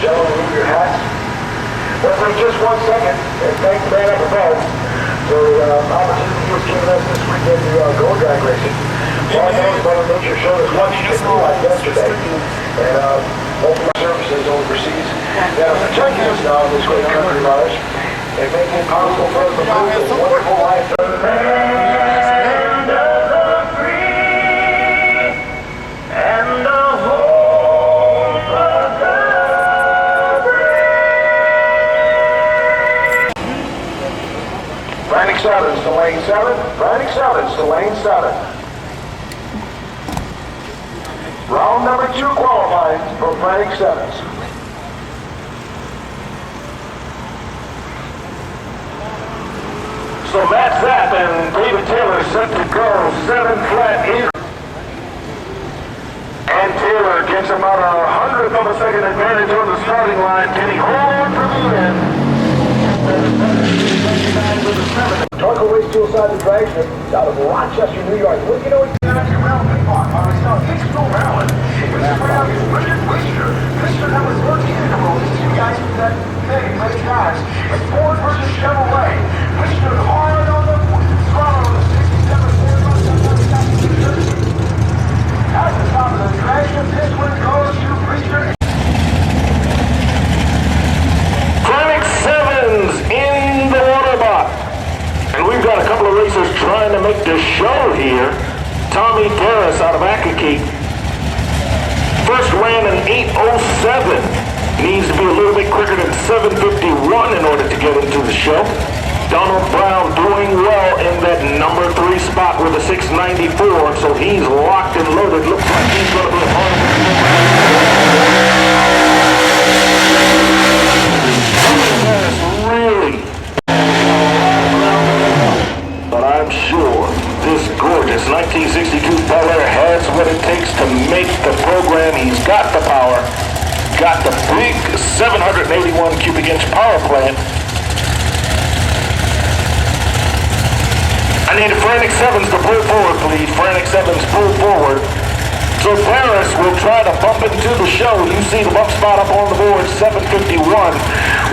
gentlemen, remove your hats. Let's wait just 1 second and thank the man up above for the opportunity he was given us this weekend to go drag racing. Well, I know Mother Nature showed us what she could do like yesterday, and hopefully services overseas that'll protect us now in this great country of ours and make it possible for us to live this wonderful life. Frantic 7's to lane 7. Frantic 7's to lane 7. Round number 2 qualifying for Frantic 7's. So Matt Zapp and David Taylor set to go 7 flat here. And Taylor gets about 100th of a second advantage on the starting line. Can he hold on to the end? Torco race to side the drag strip out of Rochester, New York. What do you know? Hicksville, Maryland. Which is right out here. Richard Wister. Wister number 14 in the roll. These 2 guys from that many guys. It's Ford versus Chevrolet. Wister hard on the throttle of the 67 Ford Mustang. At the top of the drag strip, this one goes to Wister. Frantic 7's in the water box. And we've got a couple of racers trying to make the show here. Tommy Terrace out of Akakeek. First ran an 8:07. Needs to be a little bit quicker than 7:51 in order to get into the show. Donald Brown doing well in that number 3 spot with a 694. So he's locked and loaded. Looks like he's going to be a part of really. But I'm sure this gorgeous 1962 Bel Air has what it takes to make the program. He's got the power, got the big 781 cubic inch power plant. I need the Frantic 7's to pull forward, please. Frantic 7's pull forward. So Paris will try to bump into the show. You see the bump spot up on the board, 751.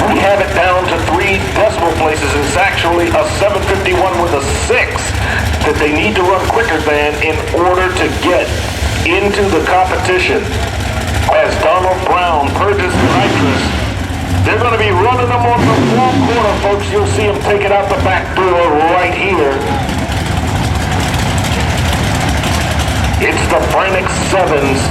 We have it down to 3 decimal places. It's actually a 751 with a 6 that they need to run quicker than in order to get into the competition. As Donald Brown purges the nitrous, they're going to be running them on the wrong corner, folks. You'll see them take it out the back door right here. It's the Frantic 7's.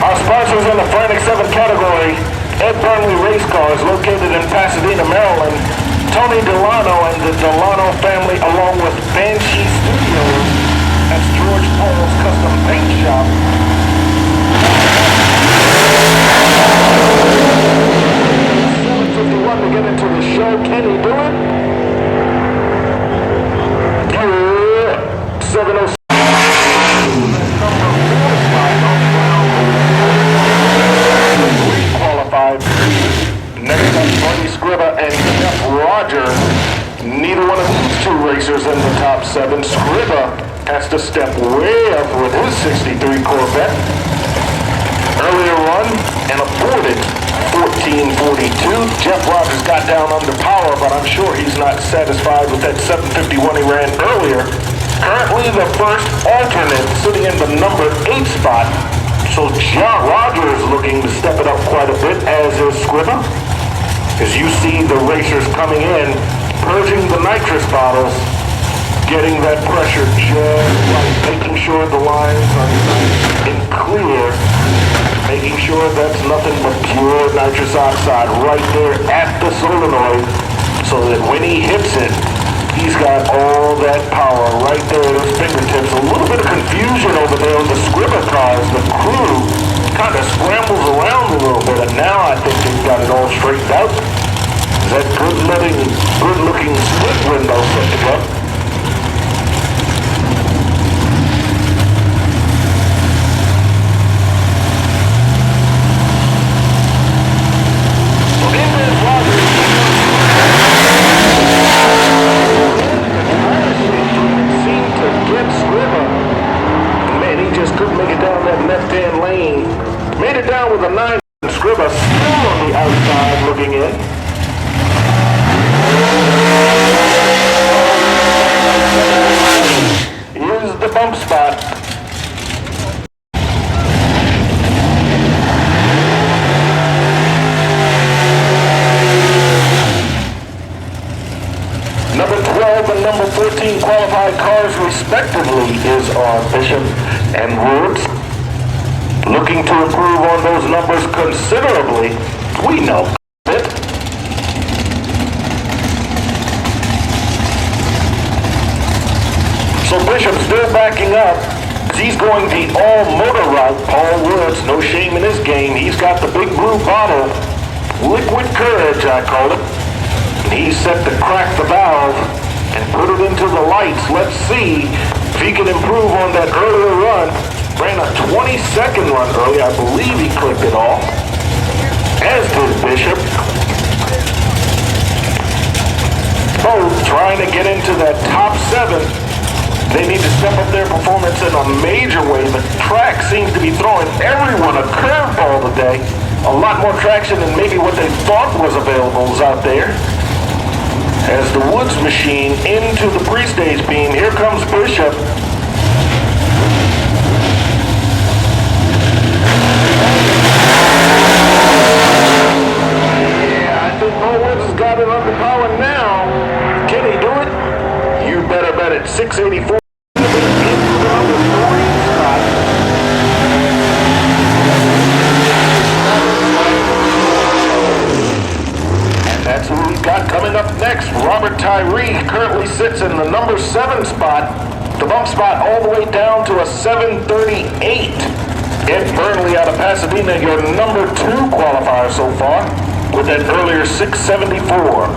Our sponsors in the Frantic 7 category, Ed Burnley Race Cars, located in Pasadena, Maryland. Tony Delano and the Delano family, along with Banshee Studios. That's George Paul's custom paint shop. 751 to get into the show. Can he do it? Yeah. 706. Qualified. Next up, Buddy Scribba and Jeff Roger. Neither one of these 2 racers in the top 7. Scribba has to step way up with his 63 Corvette. Earlier run and aborted 14:42. Jeff Rogers got down under power, but I'm sure he's not satisfied with that 7:51 he ran earlier. Currently the first alternate sitting in the number 8 spot. So John Roger is looking to step it up quite a bit, as is Scribba. As you see the racers coming in, purging the nitrous bottles, getting that pressure just right, making sure the lines are nice and clear, making sure that's nothing but pure nitrous oxide right there at the solenoid, so that when he hits it, he's got all that power right there at his fingertips. A little bit of confusion over there on the Scribba cars. The crew kind of scrambles around a little bit, and now I think they've got it all straightened out. That good-looking split window set to go. 12 and number 14 qualified cars respectively is our Bishop and Woods. Looking to improve on those numbers considerably. We know it. So Bishop's still backing up. He's going the all-motor route. Paul Woods, no shame in his game. He's got the big blue bottle. Liquid courage, I call it. He's set to crack the valve and put it into the lights. Let's see if he can improve on that earlier run. Ran a 20-second run early. I believe he clicked it off. As did Bishop. Both trying to get into that top 7. They need to step up their performance in a major way. The track seems to be throwing everyone a curveball today. A lot more traction than maybe what they thought was available is out there. As the Woods machine into the pre-stage beam, here comes Bishop. Yeah, I think Paul Woods has got it under power now. Can he do it? You better bet it. 684. That's who we've got coming up next. Robert Tyree currently sits in the number 7 spot. The bump spot all the way down to a 738. Ed Burnley out of Pasadena, your number 2 qualifier so far, with that earlier 674.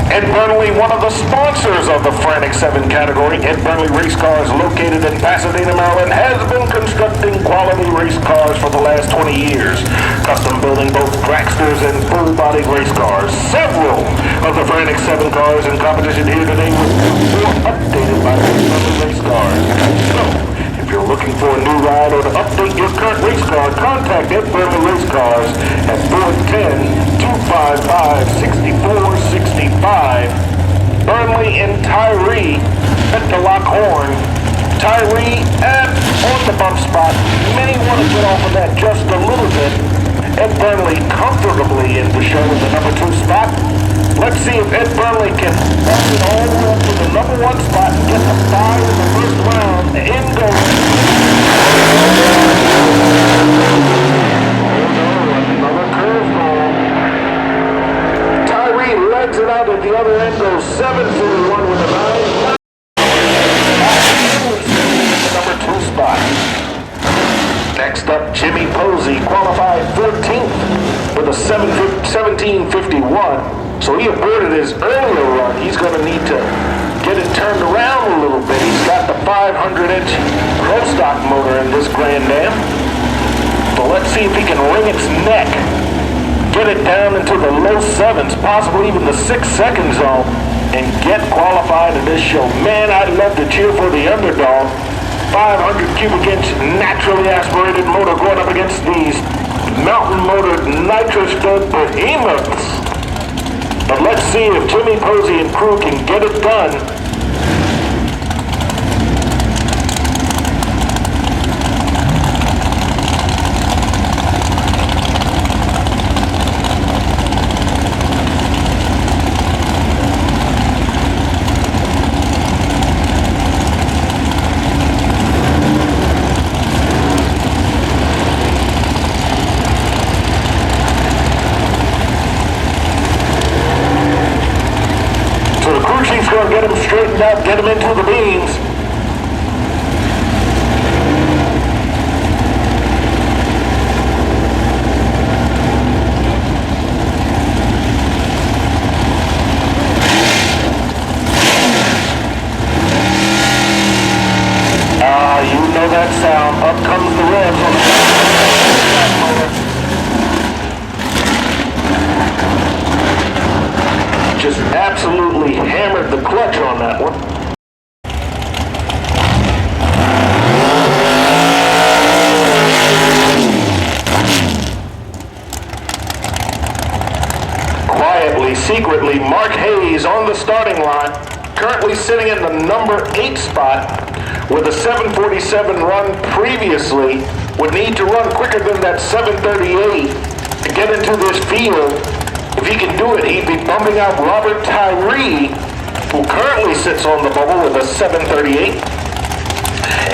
Ed Burnley, one of the sponsors of the Frantic 7 category. Ed Burnley Race Cars, located in Pasadena, Maryland, has been constructing quality race cars for the last 20 years. Custom building both dragsters and full-body race cars. Several of the Frantic 7 cars in competition here today were updated by Ed Burnley Race Cars. So, if you're looking for a new ride or to update your current race car, contact Ed Burnley Race Cars at 410-255-6465. Burnley and Tyree at the lock horn. Tyree on the bump spot. Many want to get off of that just a little bit. Ed Burnley comfortably in the show in the number 2 spot. Let's see if Ed Burnley can bump it all the way up to the number 1 spot and get the 5 in the first round. In goes. Another curveball. Tyree legs it out at the other end, goes 741 with a 9. Number 2 spot. Next up, Jimmy Posey, qualified 14th with a 1751. So he aborted his earlier run. He's going to need to get it turned around a little bit. He's got the 500-inch pro stock motor in this Grand Am. But let's see if he can wring its neck. Get it down into the low 7s, possibly even the 6-second zone, and get qualified in this show. Man, I'd love to cheer for the underdog. 500 cubic inch naturally aspirated motor going up against these mountain motored nitrous fed behemoths. But let's see if Jimmy Posey and crew can get it done. Get him straightened out, get him into the beams. You know that sound. Up comes the revs on the just absolutely hammered the clutch on that one. Quietly, secretly, Mark Hayes on the starting line, currently sitting in the number 8 spot with a 747 run previously, would need to run quicker than that 738 to get into this field. If he can do it, he'd be bumping out Robert Tyree who currently sits on the bubble with a 738.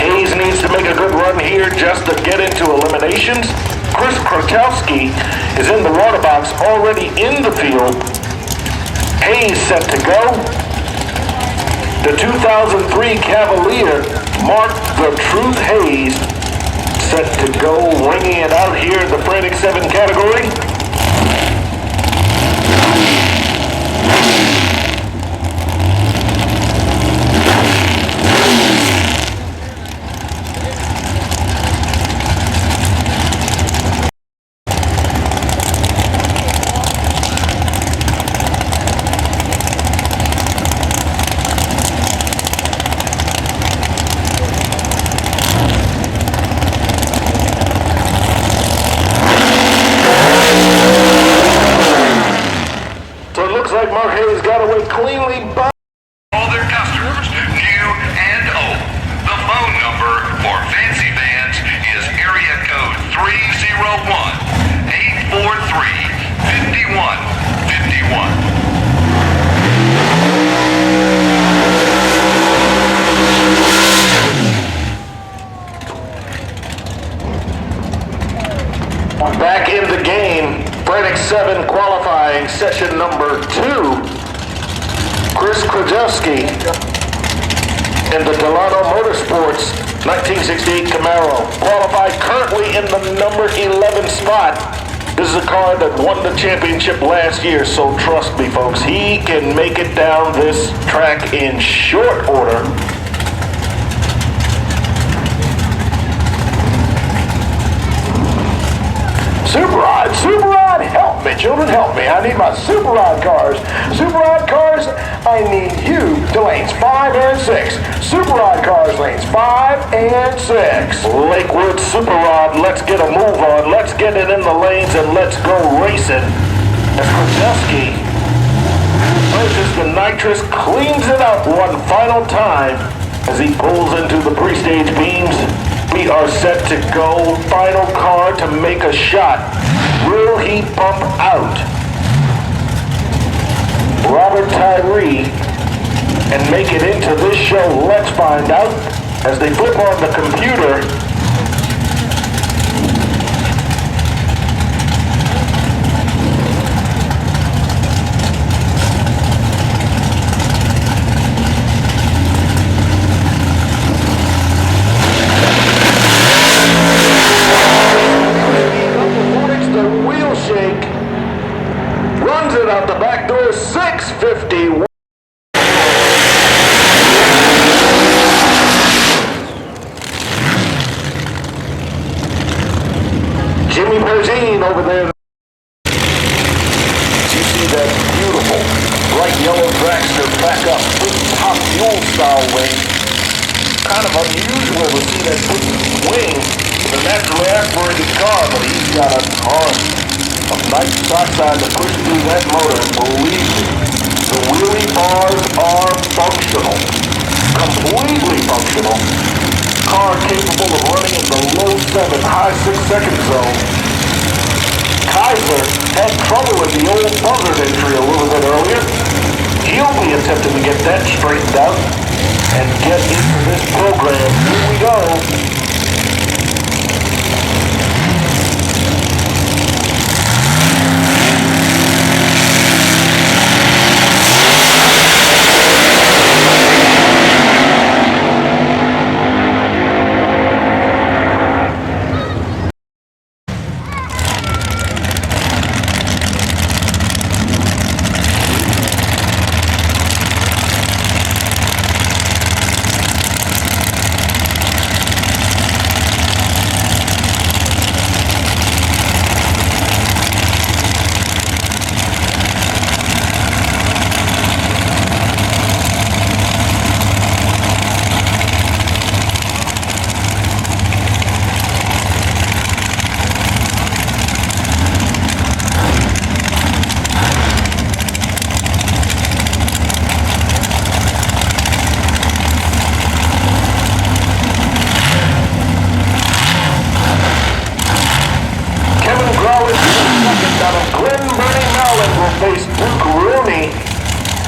Hayes needs to make a good run here just to get into eliminations. Chris Krotowski is in the water box, already in the field. Hayes set to go. The 2003 Cavalier, Mark the Truth Hayes, set to go, ringing it out here in the Frantic 7 category. Like Mark Hayes got away cleanly by all their customers, new and old. The phone number for Fancy Vans is area code 301-843-5151. Back in the game, Frantic 7 qualifying session number 2. Chris Krajewski in the Delano Motorsports 1968 Camaro. Qualified currently in the number 11 spot. This is a car that won the championship last year, so trust me folks, he can make it down this track in short order. Super Rod, help me, children, help me. I need my Super Rod cars. Super Rod cars, I need you to lanes 5 and 6. Super Rod cars, lanes 5 and 6. Lakewood Super Rod, let's get a move on. Let's get it in the lanes and let's go racing. As Krzyzewski places the nitrous, cleans it up one final time as he pulls into the pre-stage beams. We are set to go. Final car to make a shot. Will he bump out Robert Tyree and make it into this show? Let's find out as they flip on the computer. Runs it out the back door, 650. Jimmy Perzine over there. You see that beautiful bright yellow dragster back up with top fuel style wing. Kind of unusual to see that big wing with a naturally aspirated car, but he's got a ton of nice oxide to push through that motor. Believe me, the wheelie bars are functional. Completely functional. Car capable of running in the low 7, high 6 second zone. Kaiser had trouble with the old buzzard entry a little bit earlier. He'll be attempting to get that straightened out and get into this program. Here we go.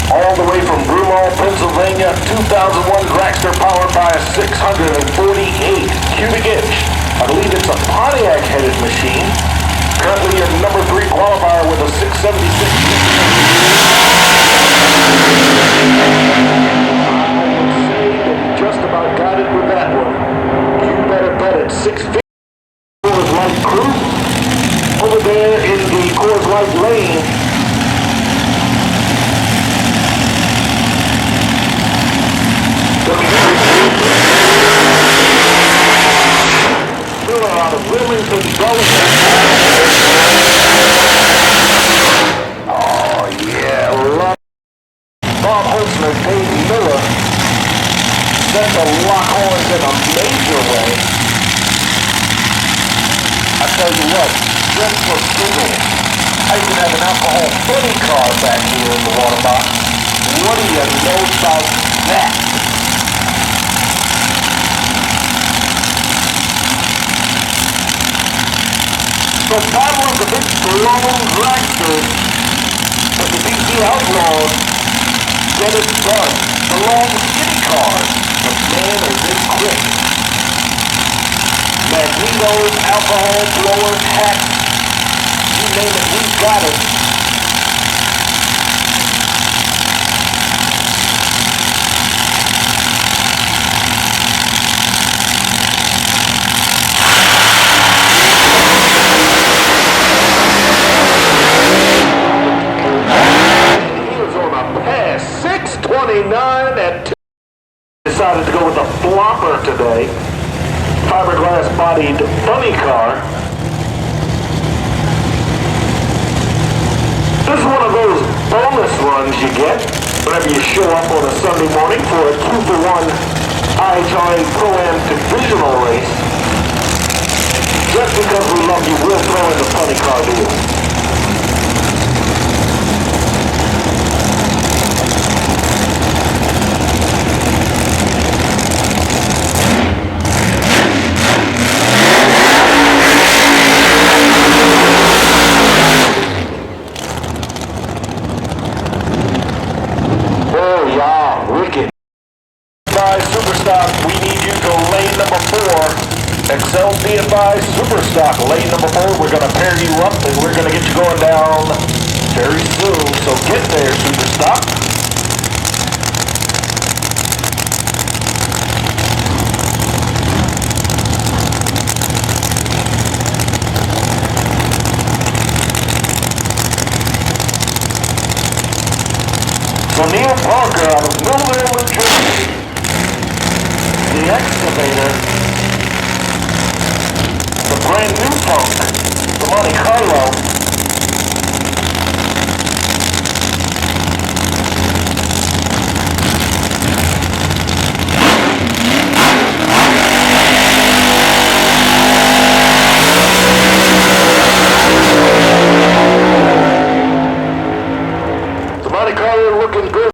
All the way from Broome, Hall, Pennsylvania, 2001 dragster powered by a 648 cubic inch. I believe it's a Pontiac-headed machine. Currently your number 3 qualifier with a 676. Just about got it with that one. You better bet it. 650 Coors Light crew over there in the Coors Light lane. Miller out of Wilmington, Delaware. Oh yeah, love Bob Holtzman, Dave Miller. Set the lock horns in a major way. I tell you what, just for Google, I even have an alcohol funny car back here in the water box. What do you know about that? The battle of the big long dragsters that the BC Outlaws get it done. The long skinny cars, but man are they quick. Magnetos, alcohol blowers, hacks, you name it, we've got it. He was on a pass, 629 at 2. Decided to go with a flopper today. Fiberglass bodied funny car. This is one of those bonus runs you get whenever you show up on a Sunday morning for a 2-for-1 IHRA Pro-Am divisional race. Just because we love you, we'll throw in the funny car deal. Be advised, Superstock, lane number 4, we're going to pair you up and we're going to get you going down very soon, so get there, Superstock. So Neil Parker out of Millville, New Jersey, the excavator, brand new punk from Monte Carlo. The Monte Carlo looking good.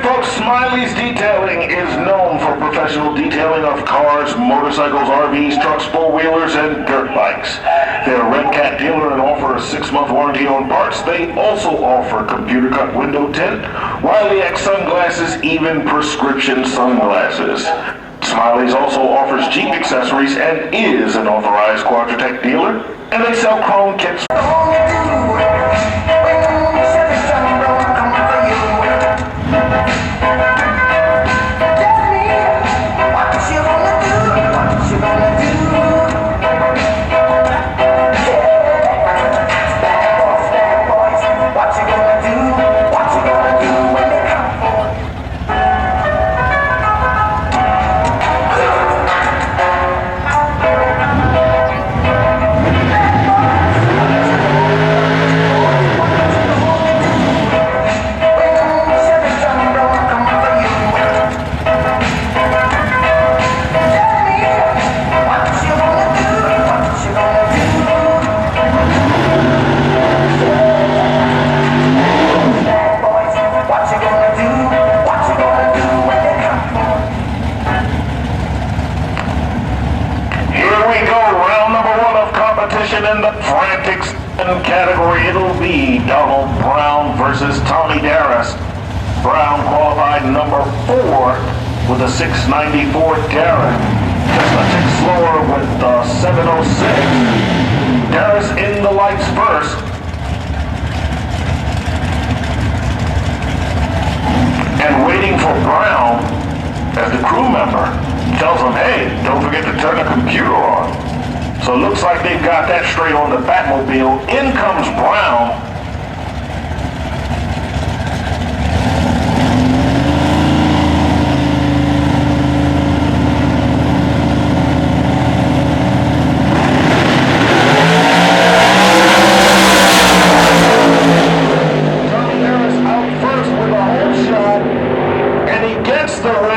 Folks, Smiley's Detailing is known for professional detailing of cars, motorcycles, RVs, trucks, four-wheelers, and dirt bikes. They're a Red Cat dealer and offer a 6-month warranty on parts. They also offer computer-cut window tint, Wiley X sunglasses, even prescription sunglasses. Smiley's also offers Jeep accessories and is an authorized Quadratec dealer, and they sell chrome kits. versus Tommy Darris. Brown qualified number 4 with a 694 Darris. Just a tick slower with 706. Darris in the lights first. And waiting for Brown as the crew member tells him, hey, don't forget to turn the computer on. So it looks like they've got that straight on the Batmobile. In comes Brown.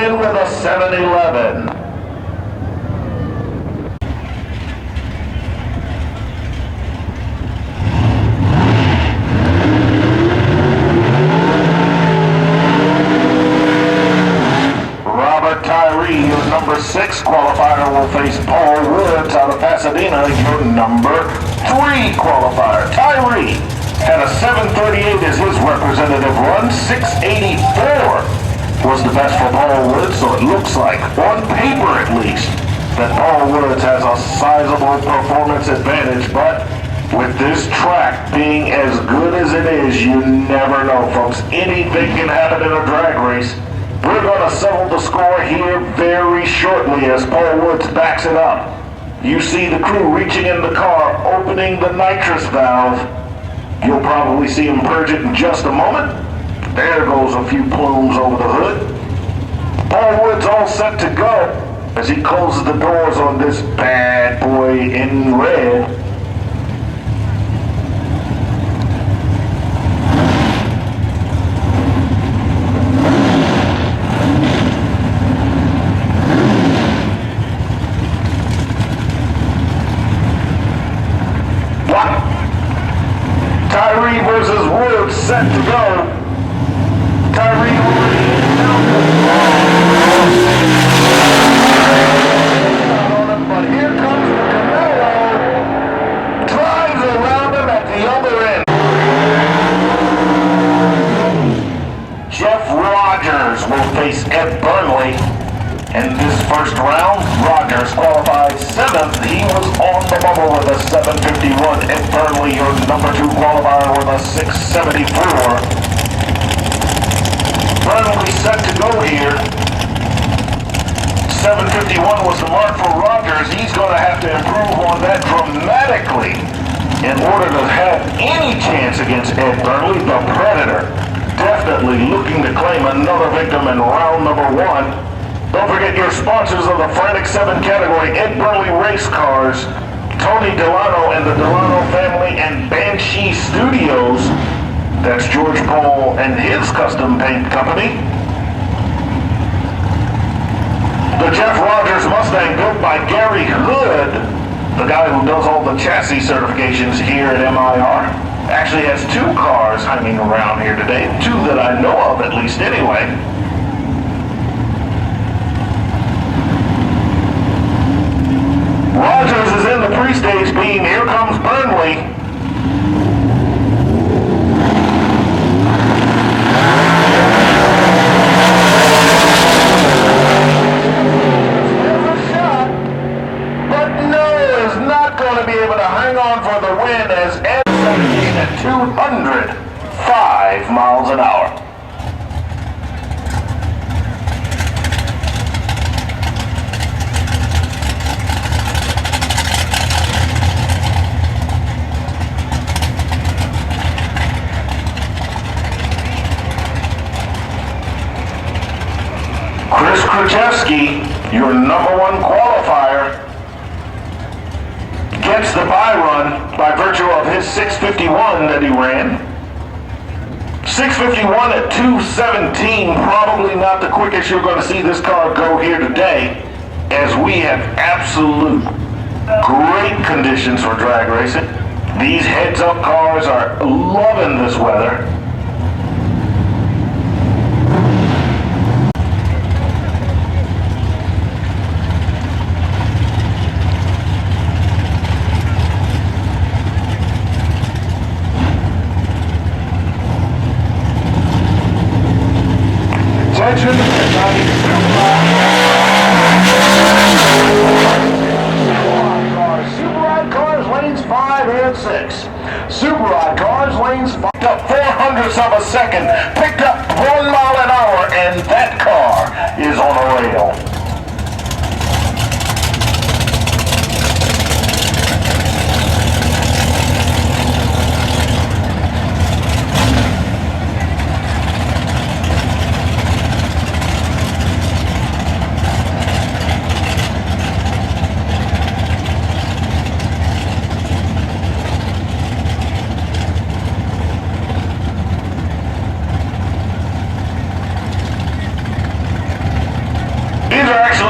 With a 7-11. Robert Tyree, your number 6 qualifier, will face Paul Woods out of Pasadena, your number 3 qualifier. Tyree had a 7:38 as his representative run. 6:84 was the best for Paul Woods, so it looks like, on paper at least, that Paul Woods has a sizable performance advantage, but with this track being as good as it is, you never know, folks. Anything can happen in a drag race. We're going to settle the score here very shortly as Paul Woods backs it up. You see the crew reaching in the car, opening the nitrous valve. You'll probably see him purge it in just a moment. There goes a few plumes over the hood. Paul Woods all set to go as he closes the doors on this bad boy in red. What? Tyree versus Woods set to go. Tyree already but here comes the Canelo. Drives around him at the other end. Jeff Rogers will face Ed Burnley. In this first round, Rogers qualified 7th. He was on the bubble with a 7:51. Ed Burnley, your number 2 qualifier, with a 6:74. Burnley set to go here. 7:51 was the mark for Rogers. He's going to have to improve on that dramatically in order to have any chance against Ed Burnley, the Predator. Definitely looking to claim another victim in round number 1. Don't forget your sponsors of the Frantic 7 category, Ed Burnley Race Cars, Tony Delano and the Delano family, and Banshee Studios. That's George Paul and his custom paint company. The Jeff Rogers Mustang, built by Gary Hood, the guy who does all the chassis certifications here at MIR, actually has 2 cars hanging around here today. 2 that I know of, at least anyway. Rogers is in the pre-stage beam. Here comes Burnley. Going to be able to hang on for the win as Ed 17 at 205 miles an hour. Chris Krajewski, your number 1 qualifier, gets the bye run by virtue of his 6:51 that he ran. 6:51 at 2:17, probably not the quickest you're going to see this car go here today, as we have absolute great conditions for drag racing. These heads-up cars are loving this weather. Attention, Super Ride cars, lanes 5 and 6. Super Ride cars, lanes 5. Up 400ths of a second, picked up 1 mile an hour, and that car is on a rail.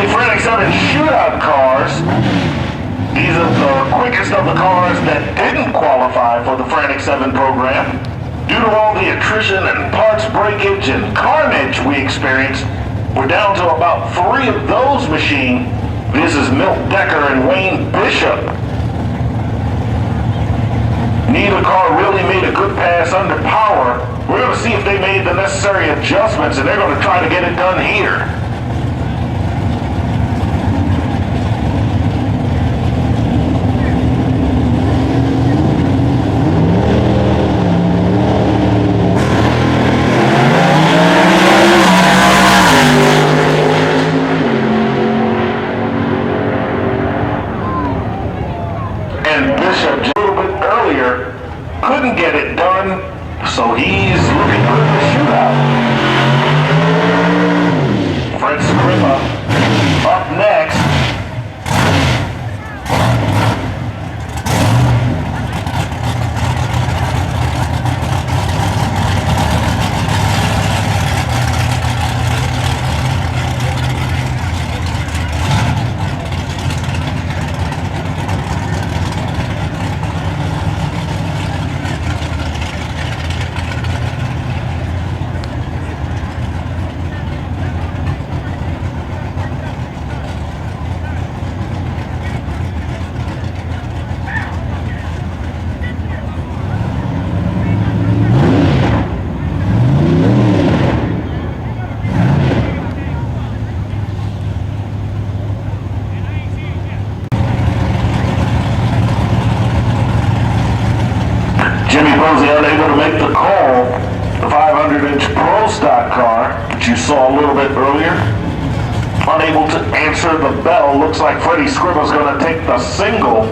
Frantic 7 shootout cars. These are the quickest of the cars that didn't qualify for the Frantic 7 program. Due to all the attrition and parts breakage and carnage we experienced, we're down to about 3 of those machines. This is Milt Decker and Wayne Bishop. Neither car really made a good pass under power. We're going to see if they made the necessary adjustments, and they're going to try to get it done here. Couldn't get it done, so he's looking good in the shootout. Fred Scribba up next. Unable to make the call, the 500-inch Pro Stock car that you saw a little bit earlier. Unable to answer the bell. Looks like Freddie Scribba's going to take the single.